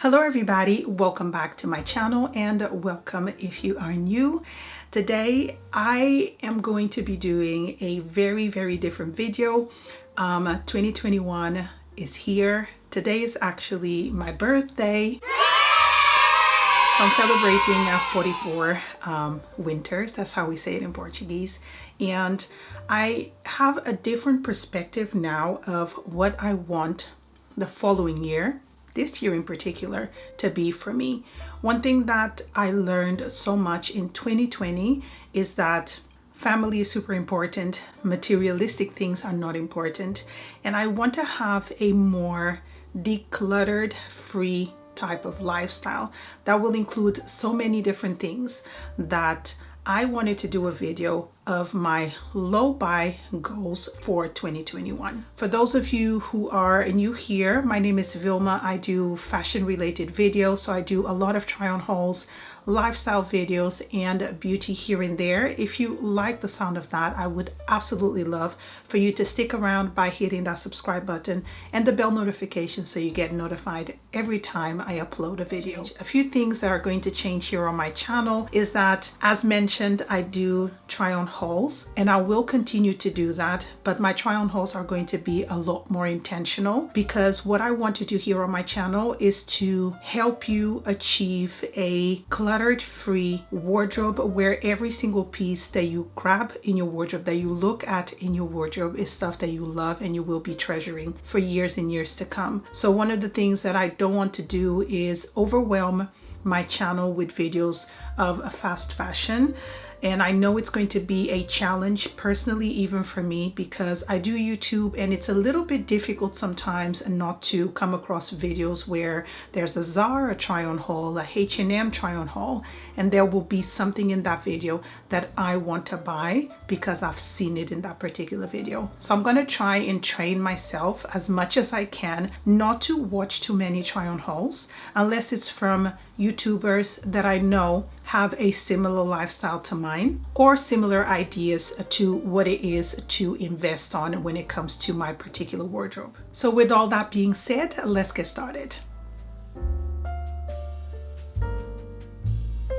Hello everybody, welcome back to my channel and welcome if you are new. Today I am going to be doing a very different video. 2021 is here. Today is actually my birthday. So I'm celebrating 44 winters, that's how we say it in Portuguese. And I have a different perspective now of what I want the following year, this year in particular, to be for me. One thing that I learned so much in 2020 is that family is super important, materialistic things are not important, and I want to have a more decluttered, free type of lifestyle that will include so many different things that I wanted to do a video of my low buy goals for 2021. For those of you who are new here, my name is Vilma. I do fashion related videos, so I do a lot of try on hauls, lifestyle videos, and beauty here and there. If you like the sound of that, I would absolutely love for you to stick around by hitting that subscribe button and the bell notification so you get notified every time I upload a video. A few things that are going to change here on my channel is that, as mentioned, I do try on hauls and I will continue to do that, but my try on hauls are going to be a lot more intentional, because what I want to do here on my channel is to help you achieve a cluttered free wardrobe where every single piece that you grab in your wardrobe, that you look at in your wardrobe, is stuff that you love and you will be treasuring for years and years to come. So one of the things that I don't want to do is overwhelm my channel with videos of fast fashion. And I know it's going to be a challenge personally, even for me, because I do YouTube and it's a little bit difficult sometimes not to come across videos where there's a Zara try on haul, a H&M try on haul, and there will be something in that video that I want to buy because I've seen it in that particular video. So I'm going to try and train myself as much as I can not to watch too many try on hauls unless it's from YouTubers that I know have a similar lifestyle to mine or similar ideas to what it is to invest on when it comes to my particular wardrobe. So with all that being said, let's get started.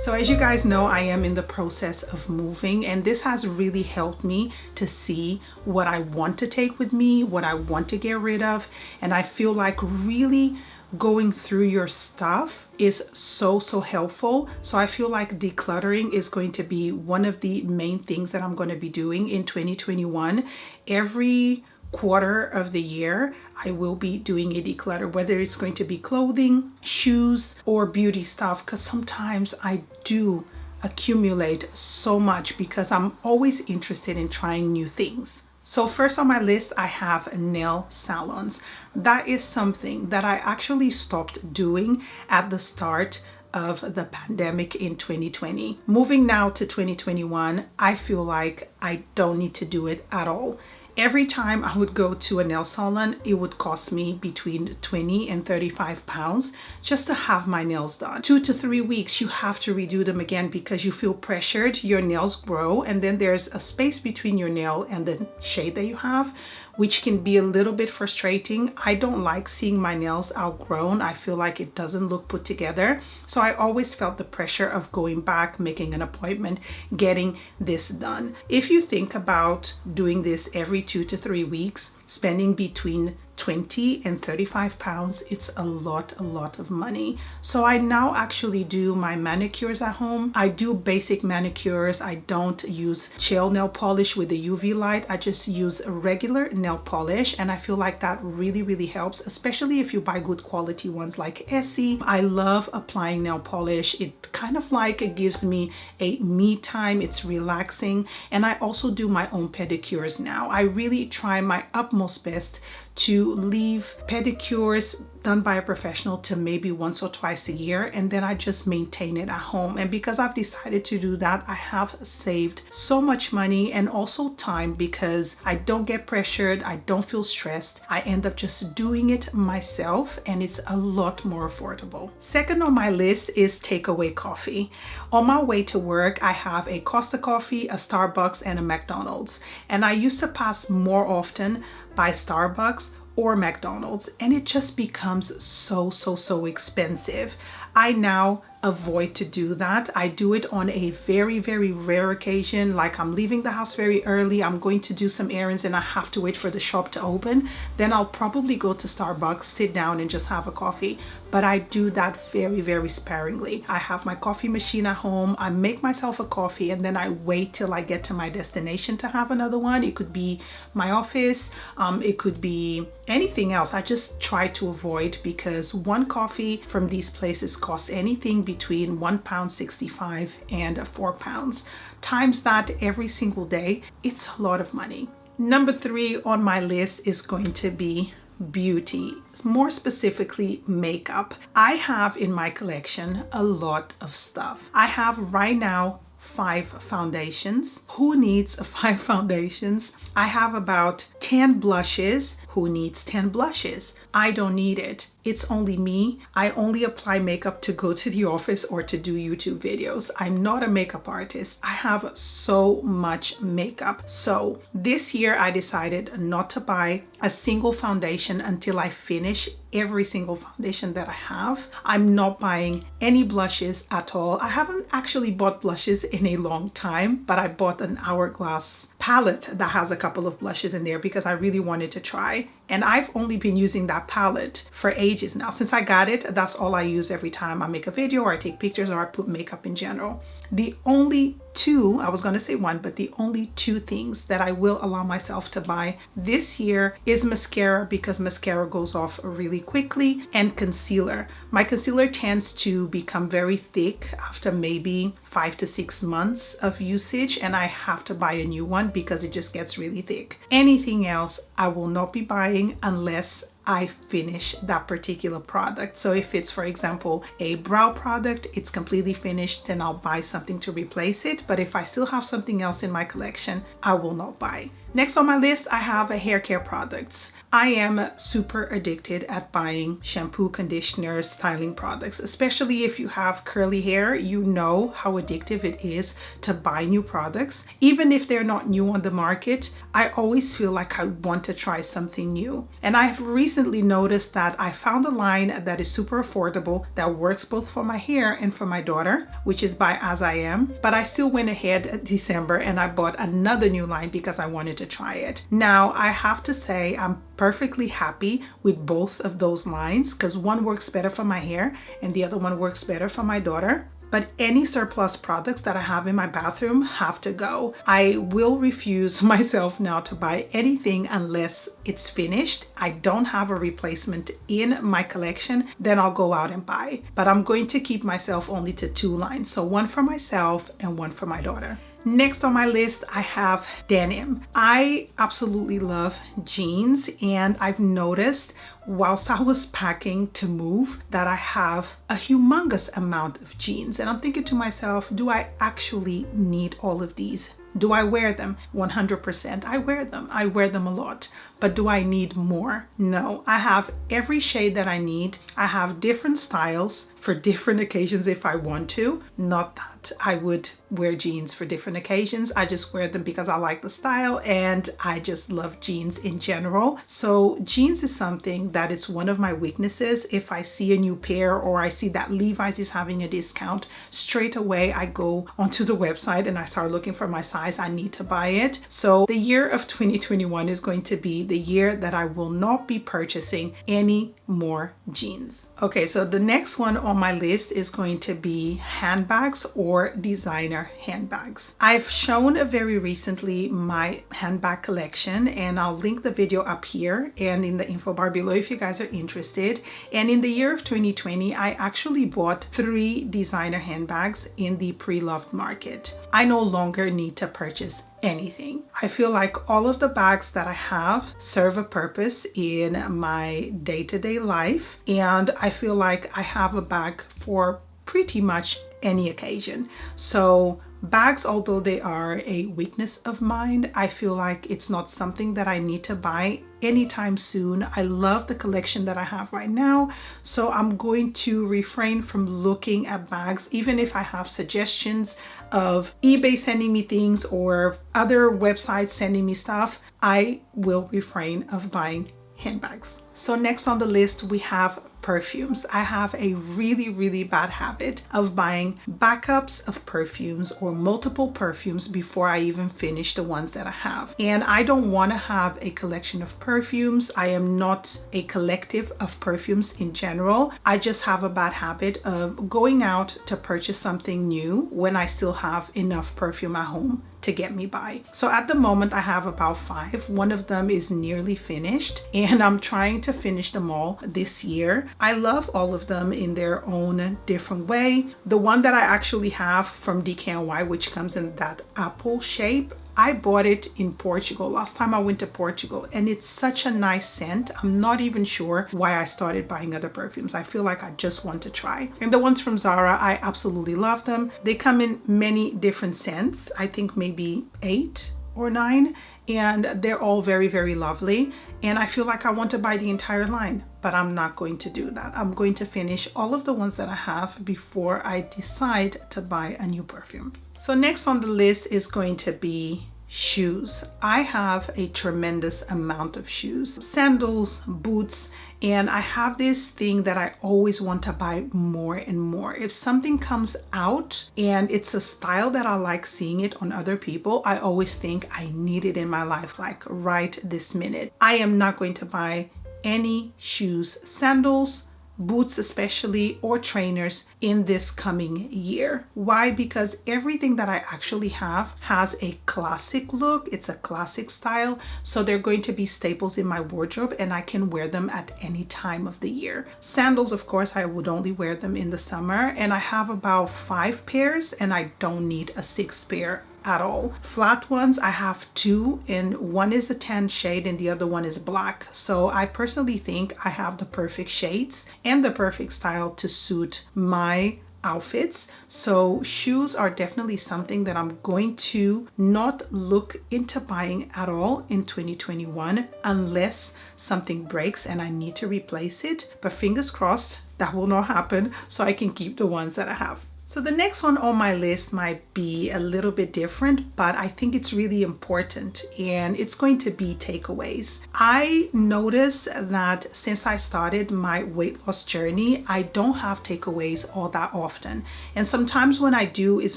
So as you guys know, I am in the process of moving, and this has really helped me to see what I want to take with me, what I want to get rid of, and I feel like really going through your stuff is so helpful. So I feel like decluttering is going to be one of the main things that I'm going to be doing in 2021. Every quarter of the year I will be doing a declutter, whether it's going to be clothing, shoes, or beauty stuff, because sometimes I do accumulate so much because I'm always interested in trying new things. So first on my list, I have nail salons. That is something that I actually stopped doing at the start of the pandemic in 2020. Moving now to 2021, I feel like I don't need to do it at all. Every time I would go to a nail salon, it would cost me between 20 and 35 pounds just to have my nails done. 2 to 3 weeks, you have to redo them again because you feel pressured, your nails grow, and then there's a space between your nail and the shade that you have, which can be a little bit frustrating. I don't like seeing my nails outgrown. I feel like it doesn't look put together. So I always felt the pressure of going back, making an appointment, getting this done. If you think about doing this every 2 to 3 weeks, spending between 20 and 35 pounds, it's a lot of money. So I now actually do my manicures at home. I do basic manicures. I don't use gel nail polish with the UV light. I just use a regular nail polish, and I feel like that really helps, especially if you buy good quality ones like Essie. I love applying nail polish. It kind of like it gives me a me time. It's relaxing. And I also do my own pedicures now. I really try my utmost best to leave pedicures done by a professional to maybe once or twice a year, and then I just maintain it at home. And because I've decided to do that, I have saved so much money and also time, because I don't get pressured, I don't feel stressed. I end up just doing it myself, and it's a lot more affordable. Second on my list is takeaway coffee. On my way to work, I have a Costa Coffee, a Starbucks, and a McDonald's, and I used to pass more often by Starbucks or McDonald's, and it just becomes so expensive. I now avoid to do that. I do it on a very rare occasion, like I'm leaving the house very early, I'm going to do some errands and I have to wait for the shop to open. Then I'll probably go to Starbucks, sit down and just have a coffee. But I do that very sparingly. I have my coffee machine at home, I make myself a coffee, and then I wait till I get to my destination to have another one. It could be my office, it could be anything else. I just try to avoid, because one coffee from these places costs anything between £1.65 and £4. Times that every single day, it's a lot of money. Number 3 on my list is going to be beauty, more specifically makeup. I have in my collection a lot of stuff. I have right now 5 foundations. Who needs 5 foundations? I have about 10 blushes. Who needs 10 blushes? I don't need it. It's only me. I only apply makeup to go to the office or to do YouTube videos. I'm not a makeup artist. I have so much makeup. So this year I decided not to buy a single foundation until I finish every single foundation that I have. I'm not buying any blushes at all. I haven't actually bought blushes in a long time, but I bought an Hourglass palette that has a couple of blushes in there because I really wanted to try. And I've only been using that palette for ages now. Since I got it, that's all I use every time I make a video or I take pictures or I put makeup in general. The only 2, I was going to say 1, but the only 2 things that I will allow myself to buy this year is mascara, because mascara goes off really quickly, and concealer. My concealer tends to become very thick after maybe 5 to 6 months of usage, and I have to buy a new one because it just gets really thick. Anything else I will not be buying unless I finish that particular product. So if it's, for example, a brow product, it's completely finished, then I'll buy something to replace it. But if I still have something else in my collection, I will not buy. Next on my list, I have a hair care products. I am super addicted at buying shampoo, conditioners, styling products, especially if you have curly hair. You know how addictive it is to buy new products. Even if they're not new on the market, I always feel like I want to try something new. And I've recently noticed that I found a line that is super affordable that works both for my hair and for my daughter, which is by As I Am. But I still went ahead in December and I bought another new line because I wanted to try it. Now, I have to say I'm perfectly happy with both of those lines because one works better for my hair and the other one works better for my daughter. But any surplus products that I have in my bathroom have to go. I will refuse myself now to buy anything unless it's finished. I don't have a replacement in my collection, then I'll go out and buy. But I'm going to keep myself only to 2 lines. So one for myself and one for my daughter. Next on my list, I have denim. I absolutely love jeans, and I've noticed whilst I was packing to move that I have a humongous amount of jeans. And I'm thinking to myself, do I actually need all of these? Do I wear them? 100%. I wear them. I wear them a lot. But do I need more? No. I have every shade that I need. I have different styles for different occasions if I want to. Not that I would wear jeans for different occasions. I just wear them because I like the style and I just love jeans in general. So jeans is something that it's one of my weaknesses. If I see a new pair or I see that Levi's is having a discount, straight away I go onto the website and I start looking for my size. I need to buy it. So the year of 2021 is going to be the year that I will not be purchasing any more jeans. Okay, so the next one on my list is going to be handbags or designer handbags. I've shown very recently my handbag collection and I'll link the video up here and in the info bar below if you guys are interested. And in the year of 2020, I actually bought 3 designer handbags in the pre-loved market. I no longer need to purchase anything. I feel like all of the bags that I have serve a purpose in my day-to-day life, and I feel like I have a bag for pretty much any occasion. So bags, although they are a weakness of mine, I feel like it's not something that I need to buy anytime soon. I love the collection that I have right now, so I'm going to refrain from looking at bags. Even if I have suggestions of eBay sending me things or other websites sending me stuff, I will refrain of buying handbags. So next on the list we have perfumes. I have a really bad habit of buying backups of perfumes or multiple perfumes before I even finish the ones that I have. And I don't want to have a collection of perfumes. I am not a collective of perfumes in general. I just have a bad habit of going out to purchase something new when I still have enough perfume at home to get me by. So at the moment I have about 5. One of them is nearly finished and I'm trying to finish them all this year. I love all of them in their own different way. The one that I actually have from DKNY, which comes in that apple shape, I bought it in Portugal last time I went to Portugal, and it's such a nice scent. I'm not even sure why I started buying other perfumes. I feel like I just want to try. And the ones from Zara, I absolutely love them. They come in many different scents. I think maybe 8 or 9, and they're all very lovely. And I feel like I want to buy the entire line, but I'm not going to do that. I'm going to finish all of the ones that I have before I decide to buy a new perfume. So next on the list is going to be shoes. I have a tremendous amount of shoes, sandals, boots, and I have this thing that I always want to buy more and more. If something comes out and it's a style that I like seeing it on other people, I always think I need it in my life, like right this minute. I am not going to buy any shoes, sandals, boots especially, or trainers in this coming year. Why? Because everything that I actually have has a classic look. It's a classic style, so they're going to be staples in my wardrobe and I can wear them at any time of the year. Sandals, of course, I would only wear them in the summer, and I have about 5 pairs and I don't need a 6th pair at all. Flat ones, I have 2, and one is a tan shade and the other one is black. So I personally think I have the perfect shades and the perfect style to suit my outfits. So shoes are definitely something that I'm going to not look into buying at all in 2021 unless something breaks and I need to replace it. But fingers crossed that will not happen, so I can keep the ones that I have. So the next one on my list might be a little bit different, but I think it's really important, and it's going to be takeaways. I noticed that since I started my weight loss journey, I don't have takeaways all that often. And sometimes when I do, it's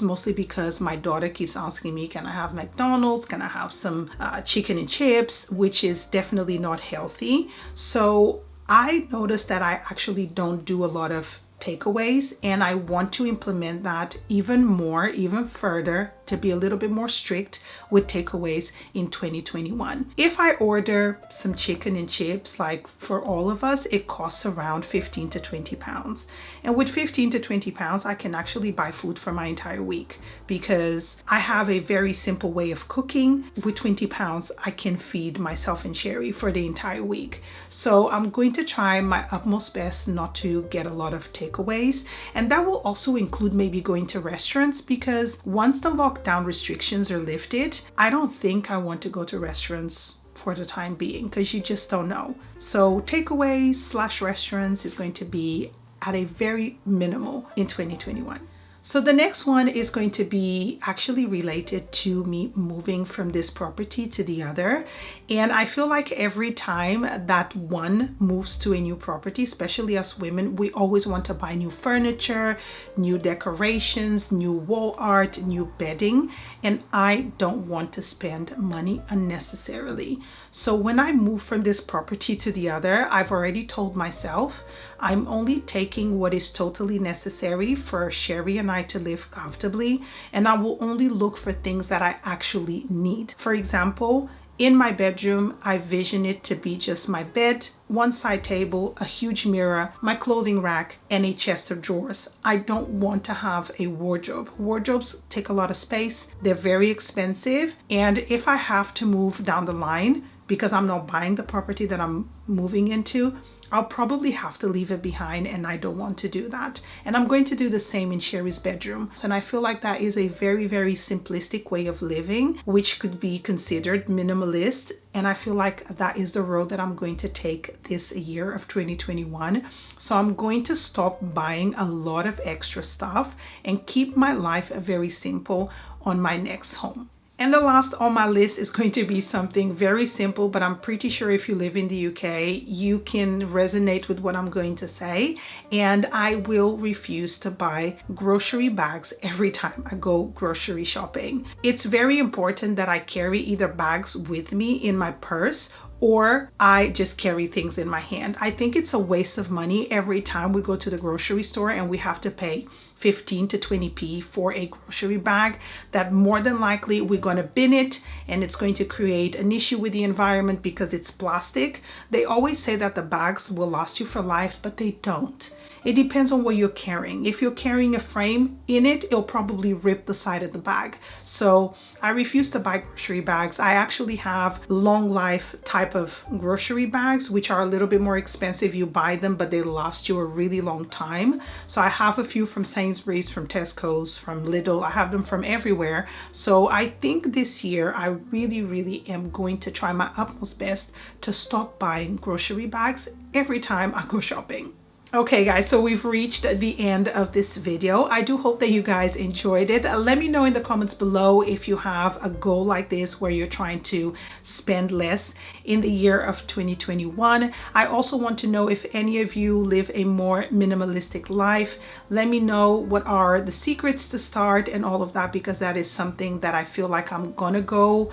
mostly because my daughter keeps asking me, can I have McDonald's? Can I have some chicken and chips, which is definitely not healthy. So I noticed that I actually don't do a lot of takeaways, and I want to implement that even more, even further, to be a little bit more strict with takeaways in 2021. If I order some chicken and chips, like for all of us, it costs around 15 to 20 pounds. And with 15 to 20 pounds, I can actually buy food for my entire week because I have a very simple way of cooking. With 20 pounds, I can feed myself and Sherry for the entire week. So I'm going to try my utmost best not to get a lot of takeaways. And that will also include maybe going to restaurants, because once the lockdown restrictions are lifted, I don't think I want to go to restaurants for the time being, because you just don't know. So takeaways / restaurants is going to be at a very minimal in 2021. So the next one is going to be actually related to me moving from this property to the other. And I feel like every time that one moves to a new property, especially us women, we always want to buy new furniture, new decorations, new wall art, new bedding. And I don't want to spend money unnecessarily. So when I move from this property to the other, I've already told myself I'm only taking what is totally necessary for Sherry and I to live comfortably, and I will only look for things that I actually need. For example, in my bedroom, I vision it to be just my bed, one side table, a huge mirror, my clothing rack, and a chest of drawers. I don't want to have a wardrobe. Wardrobes take a lot of space. They're very expensive. And if I have to move down the line, because I'm not buying the property that I'm moving into, I'll probably have to leave it behind, and I don't want to do that. And I'm going to do the same in Sherry's bedroom. And I feel like that is a very, very simplistic way of living, which could be considered minimalist. And I feel like that is the road that I'm going to take this year of 2021. So I'm going to stop buying a lot of extra stuff and keep my life very simple on my next home. And the last on my list is going to be something very simple, but I'm pretty sure if you live in the UK, you can resonate with what I'm going to say. And I will refuse to buy grocery bags every time I go grocery shopping. It's very important that I carry either bags with me in my purse or I just carry things in my hand. I think it's a waste of money every time we go to the grocery store and we have to pay 15 to 20p for a grocery bag, that more than likely we're going to bin it and it's going to create an issue with the environment because it's plastic. They always say that the bags will last you for life, but they don't. It depends on what you're carrying. If you're carrying a frame in it, it'll probably rip the side of the bag. So I refuse to buy grocery bags. I actually have long life type of grocery bags, which are a little bit more expensive. You buy them, but they last you a really long time. So I have a few from Sainsbury's, from Tesco's, from Lidl. I have them from everywhere. So I think this year I really am going to try my utmost best to stop buying grocery bags every time I go shopping. Okay guys, so we've reached the end of this video. I do hope that you guys enjoyed it. Let me know in the comments below if you have a goal like this where you're trying to spend less in the year of 2021. I also want to know if any of you live a more minimalistic life. Let me know what are the secrets to start and all of that, because that is something that I feel like I'm gonna go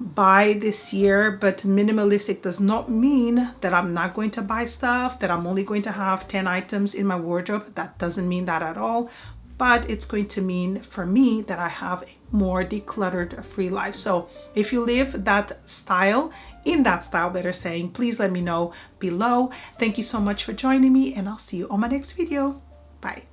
buy this year. But minimalistic does not mean that I'm not going to buy stuff, that I'm only going to have 10 items in my wardrobe. That doesn't mean that at all, but it's going to mean for me that I have a more decluttered free life. So if you live that style, in that style better saying, please let me know below. Thank you so much for joining me and I'll see you on my next video. Bye.